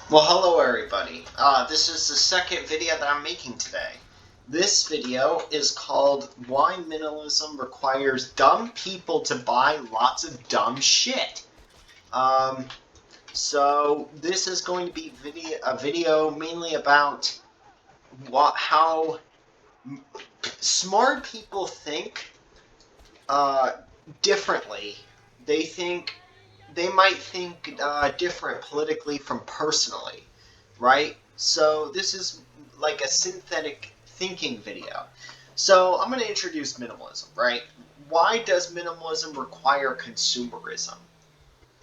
Well, hello everybody. This is the second video that I'm making today. This video is called Why Minimalism Requires Dumb People to Buy Lots of Dumb Shit. Um, so this is going to be a video mainly about how smart people think uh, differently. They think they might think different politically from personally, right? So this is like a synthetic thinking video. So I'm going to introduce minimalism, right? Why does minimalism require consumerism?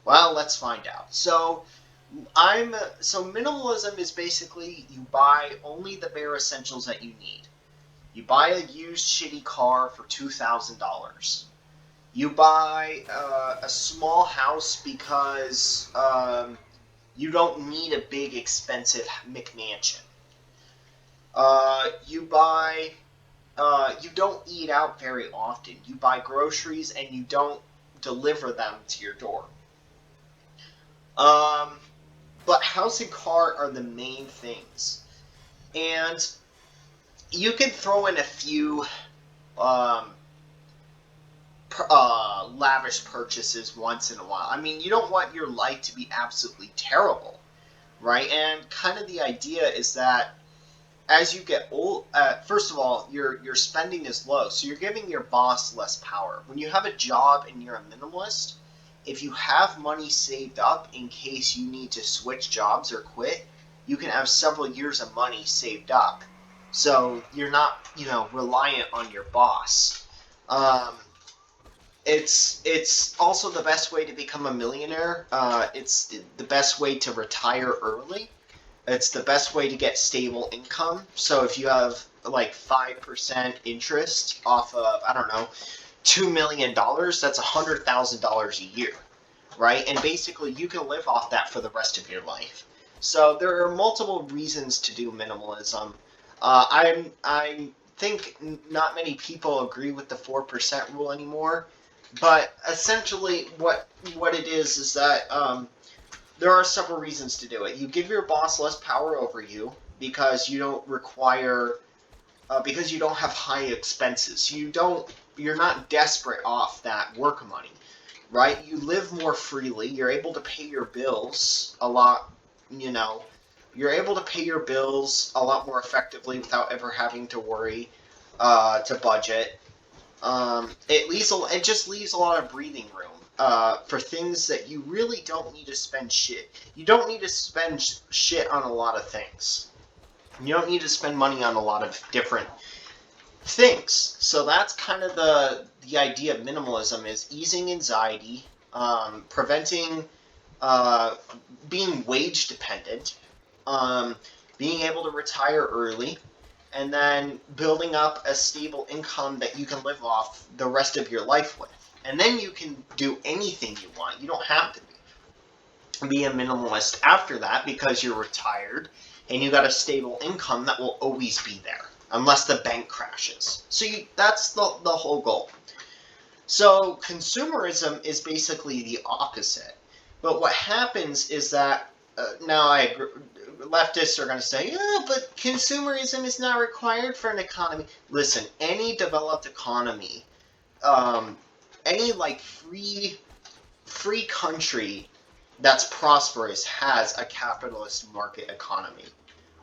Well, let's find out. So minimalism is basically you buy only the bare essentials that you need. You buy a used shitty car for $2,000. You buy a small house because you don't need a big expensive McMansion. You buy. You don't eat out very often. You buy groceries and you don't deliver them to your door. Um, but house and car are the main things, and you can throw in a few um, lavish purchases once in a while. I mean, you don't want your life to be absolutely terrible, right? And kind of the idea is that as you get old, first of all, your spending is low, so you're giving your boss less power. When you have a job and you're a minimalist, if you have money saved up in case you need to switch jobs or quit, you can have several years of money saved up, so you're not reliant on your boss. Um, it's also the best way to become a millionaire. It's the best way to retire early. It's the best way to get stable income. So if you have like 5% interest off of, I don't know, $2 million, that's $100,000 a year, right? And basically you can live off that for the rest of your life. So there are multiple reasons to do minimalism. I think not many people agree with the 4% rule anymore, but essentially what it is that there are several reasons to do it. You give your boss less power over you because you don't require because you don't have high expenses. You're not desperate off that work money, right? You live more freely. You're able to pay your bills a lot, you know. You're able to pay your bills a lot more effectively without ever having to worry to budget. It just leaves a lot of breathing room for things that you really don't need to spend shit. You don't need to spend shit on a lot of things. You don't need to spend money on a lot of different things. So that's kind of the idea of minimalism is easing anxiety, preventing being wage dependent, um, being able to retire early, and then building up a stable income that you can live off the rest of your life with. And then you can do anything you want. You don't have to be a minimalist after that because you're retired and you got a stable income that will always be there unless the bank crashes. So that's the whole goal. So consumerism is basically the opposite. But what happens is that now I agree, leftists are going to say, yeah, but consumerism is not required for an economy. Listen, any developed economy, um, any like free country that's prosperous has a capitalist market economy,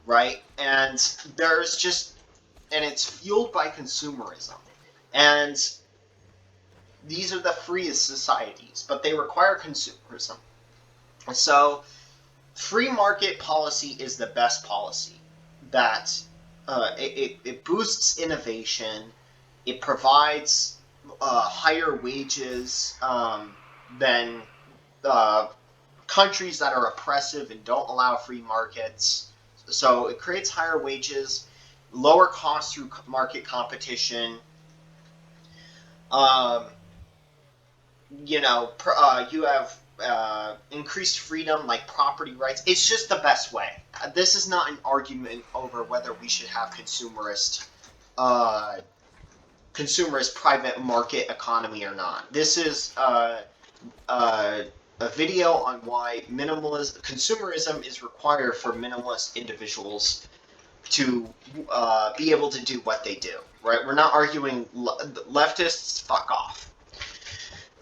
right? And there's just and it's fueled by consumerism. And these are the freest societies, but they require consumerism. So free market policy is the best policy. That it boosts innovation. It provides higher wages than uh, countries that are oppressive and don't allow free markets. So it creates higher wages, lower costs through market competition. Um, you have increased freedom like property rights. It's just the best way. This is not an argument over whether we should have uh, consumerist private market economy or not. This is uh, a video on why consumerism is required for minimalist individuals to be able to do what they do. Right? We're not arguing leftists. Fuck off.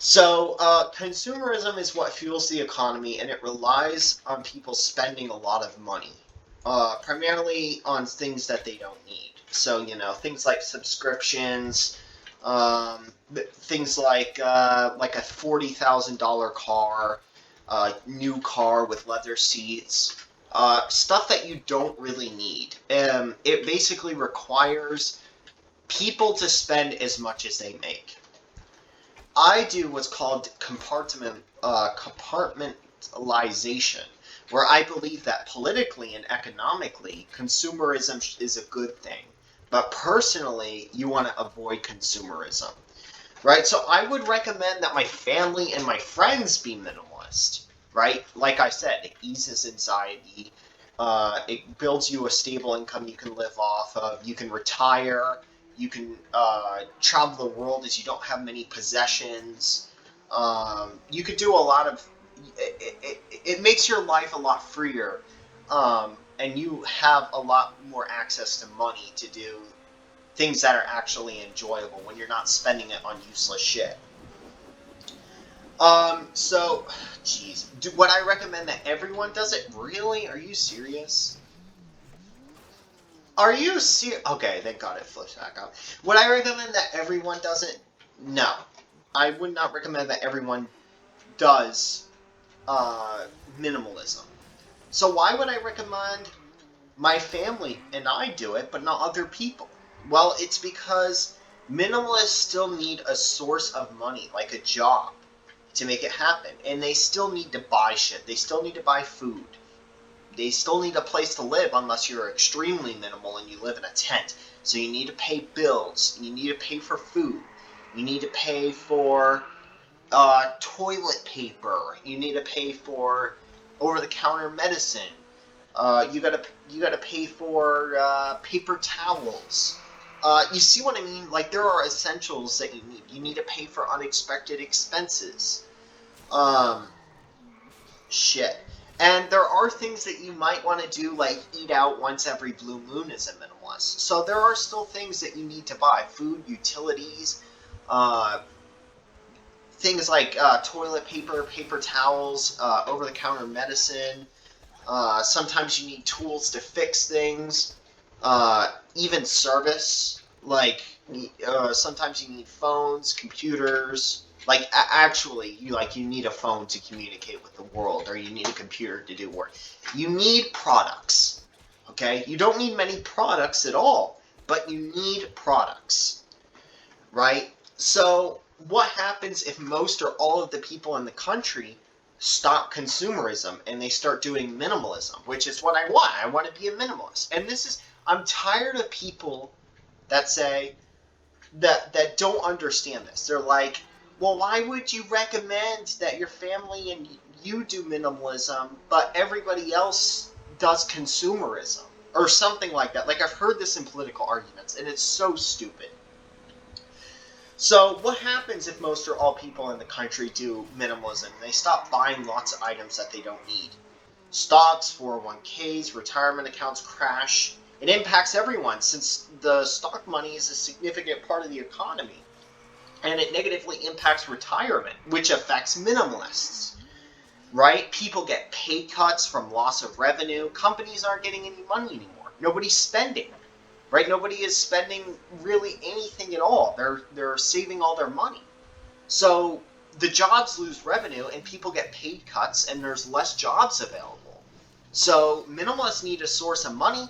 So, consumerism is what fuels the economy, and it relies on people spending a lot of money, primarily on things that they don't need. So, things like subscriptions, things like a $40,000 car, new car with leather seats, stuff that you don't really need. It basically requires people to spend as much as they make. I do what's called compartmentalization, where I believe that politically and economically, consumerism is a good thing. But personally, you want to avoid consumerism, right? So I would recommend that my family and my friends be minimalist, right? Like I said, it eases anxiety. It builds you a stable income you can live off of. You can retire. You can travel the world as you don't have many possessions. You could do a lot of... It makes your life a lot freer, and you have a lot more access to money to do things that are actually enjoyable when you're not spending it on useless shit. Jeez. Would I recommend that everyone does it? Really? Are you serious? Are you serious? Okay, thank God it flips back up. Would I recommend that everyone does it? No. I would not recommend that everyone does minimalism. So why would I recommend my family and I do it, but not other people? Well, it's because minimalists still need a source of money, like a job, to make it happen. And they still need to buy shit. They still need to buy food. They still need a place to live unless you're extremely minimal and you live in a tent. So you need to pay bills. You need to pay for food. You need to pay for toilet paper. You need to pay for over-the-counter medicine. You gotta pay for paper towels. You see what I mean? Like, there are essentials that you need. You need to pay for unexpected expenses. Shit. And there are things that you might want to do, like eat out once every blue moon as a minimalist. So there are still things that you need to buy. Food, utilities, things like toilet paper, paper towels, over-the-counter medicine. Sometimes you need tools to fix things. Even service. Like, sometimes you need phones, computers. Like, actually, you need a phone to communicate with the world, or you need a computer to do work. You need products, okay? You don't need many products at all, but you need products, right? So, what happens if most or all of the people in the country stop consumerism and they start doing minimalism, which is what I want. I want to be a minimalist. And I'm tired of people that say, that don't understand this. They're like, well, why would you recommend that your family and you do minimalism, but everybody else does consumerism? Or something like that. Like, I've heard this in political arguments, and it's so stupid. So, what happens if most or all people in the country do minimalism? They stop buying lots of items that they don't need. Stocks, 401ks, retirement accounts crash. It impacts everyone, since the stock money is a significant part of the economy. And it negatively impacts retirement, which affects minimalists, right? People get pay cuts from loss of revenue. Companies aren't getting any money anymore. Nobody's spending, right? Nobody is spending really anything at all. They're saving all their money. So the jobs lose revenue, and people get paid cuts, and there's less jobs available. So minimalists need a source of money.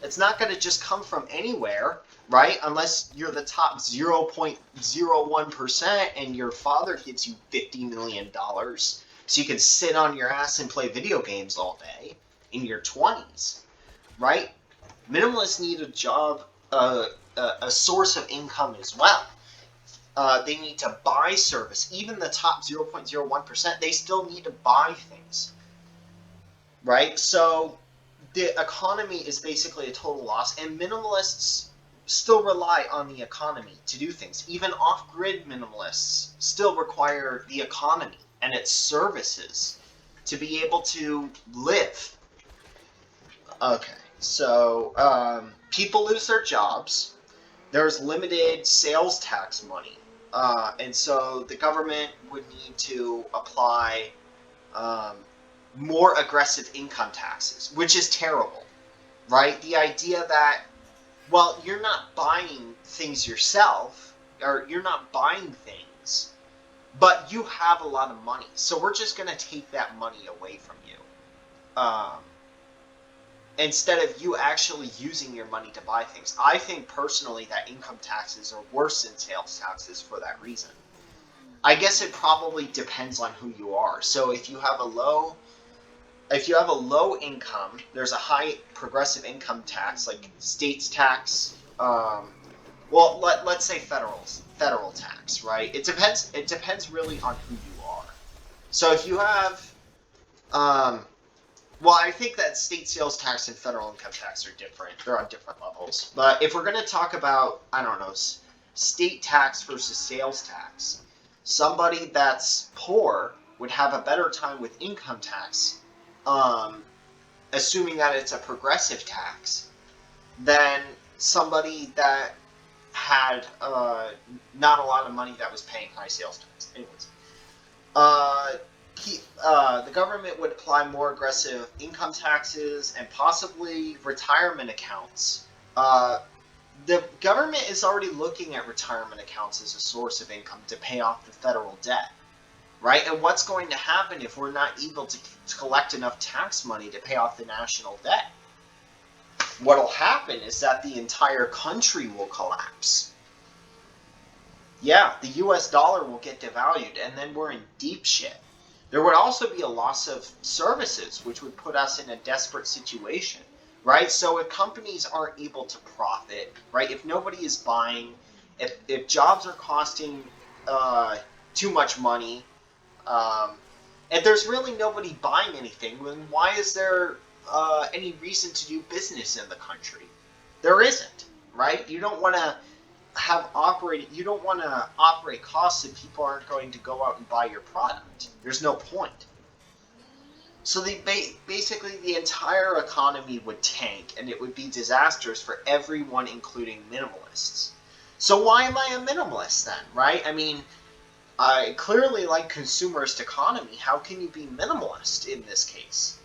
It's not going to just come from anywhere, right? Unless you're the top 0.01% and your father gives you $50 million so you can sit on your ass and play video games all day in your 20s, right? Minimalists need a job, a source of income as well. They need to buy service. Even the top 0.01%, they still need to buy things, right? So the economy is basically a total loss, and minimalists still rely on the economy to do things. Even off-grid minimalists still require the economy. and its services to be able to live. Okay, so people lose their jobs. There's limited sales tax money. And so the government would need to apply um, more aggressive income taxes, which is terrible, right? The idea that, well, you're not buying things yourself, or you're not buying things, but you have a lot of money. So we're just going to take that money away from you. Instead of you actually using your money to buy things. I think personally that income taxes are worse than sales taxes for that reason. I guess it probably depends on who you are. So if you have a low income, there's a high progressive income tax, like states tax. Well, let's say federal tax, right? It depends really on who you are. So if you have, well, I think that state sales tax and federal income tax are different. They're on different levels. But if we're going to talk about, I don't know, state tax versus sales tax, somebody that's poor would have a better time with income tax, assuming that it's a progressive tax, than somebody that had not a lot of money that was paying high sales tax. Anyways, the government would apply more aggressive income taxes and possibly retirement accounts. The government is already looking at retirement accounts as a source of income to pay off the federal debt, right? And what's going to happen if we're not able to collect enough tax money to pay off the national debt? What'll happen is that the entire country will collapse. Yeah, the US dollar will get devalued, and then we're in deep shit. There would also be a loss of services, which would put us in a desperate situation, right? So if companies aren't able to profit, right? If nobody is buying, if jobs are costing too much money, and there's really nobody buying anything, then why is there any reason to do business in the country? There isn't, right? You don't want to operate costs if people aren't going to go out and buy your product. There's no point. So basically the entire economy would tank, and it would be disastrous for everyone, including minimalists. So why am I a minimalist then, right? I mean, I clearly like consumerist economy. How can you be minimalist in this case?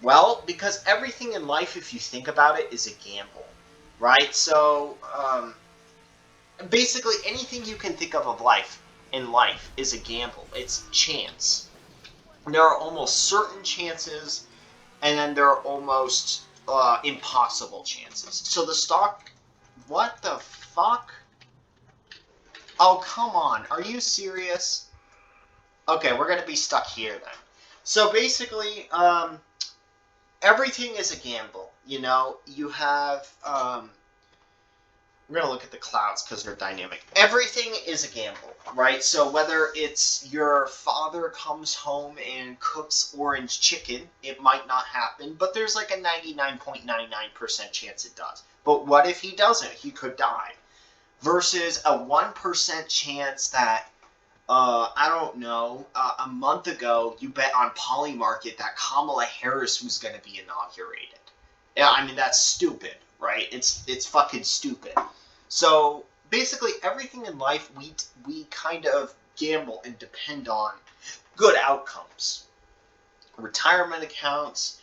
Well, because everything in life, if you think about it, is a gamble, right? So basically anything you can think of life is a gamble. It's chance. There are almost certain chances, and then there are almost impossible chances. So the stock, what the fuck? Oh, come on. Are you serious? Okay, we're going to be stuck here then. So basically, everything is a gamble. You know, you have, we're going to look at the clouds because they're dynamic. Everything is a gamble, right? So whether it's your father comes home and cooks orange chicken, it might not happen, but there's like a 99.99% chance it does. But what if he doesn't? He could die. Versus a 1% chance that, I don't know, a month ago you bet on Polymarket that Kamala Harris was going to be inaugurated. Yeah, I mean, that's stupid, right? It's fucking stupid. So basically everything in life we kind of gamble and depend on good outcomes. Retirement accounts,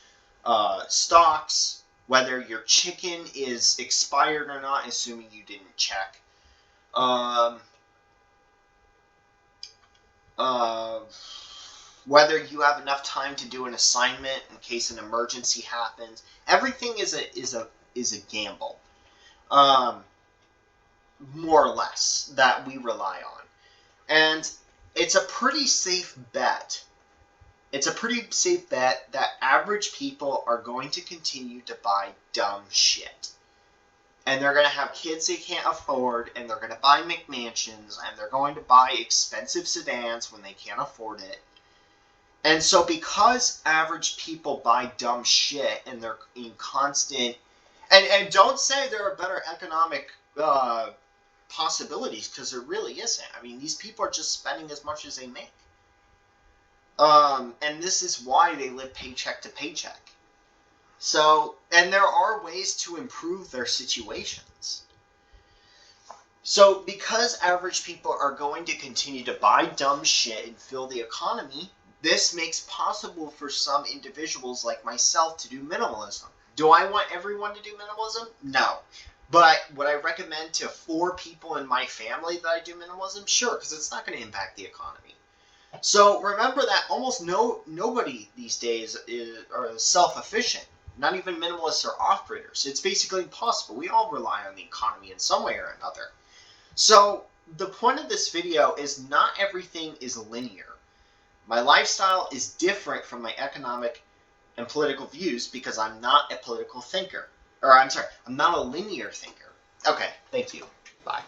stocks, whether your chicken is expired or not, assuming you didn't check. Whether you have enough time to do an assignment in case an emergency happens. Everything is a gamble. More or less, that we rely on. And it's a pretty safe bet. It's a pretty safe bet that average people are going to continue to buy dumb shit. And they're going to have kids they can't afford, and they're going to buy McMansions, and they're going to buy expensive sedans when they can't afford it. And so because average people buy dumb shit, and they're in constant... And don't say there are better economic possibilities, because there really isn't. I mean, these people are just spending as much as they make. And this is why they live paycheck to paycheck. So, and there are ways to improve their situations. So, because average people are going to continue to buy dumb shit and fill the economy, this makes possible for some individuals like myself to do minimalism. Do I want everyone to do minimalism? No. But would I recommend to 4 people in my family that I do minimalism? Sure, because it's not going to impact the economy. So remember that almost nobody these days are self-efficient. Not even minimalists or off-gridders. It's basically impossible. We all rely on the economy in some way or another. So the point of this video is not everything is linear. My lifestyle is different from my economic and political views because I'm not a political thinker. Or I'm sorry, I'm not a linear thinker. Okay, thank you. Bye.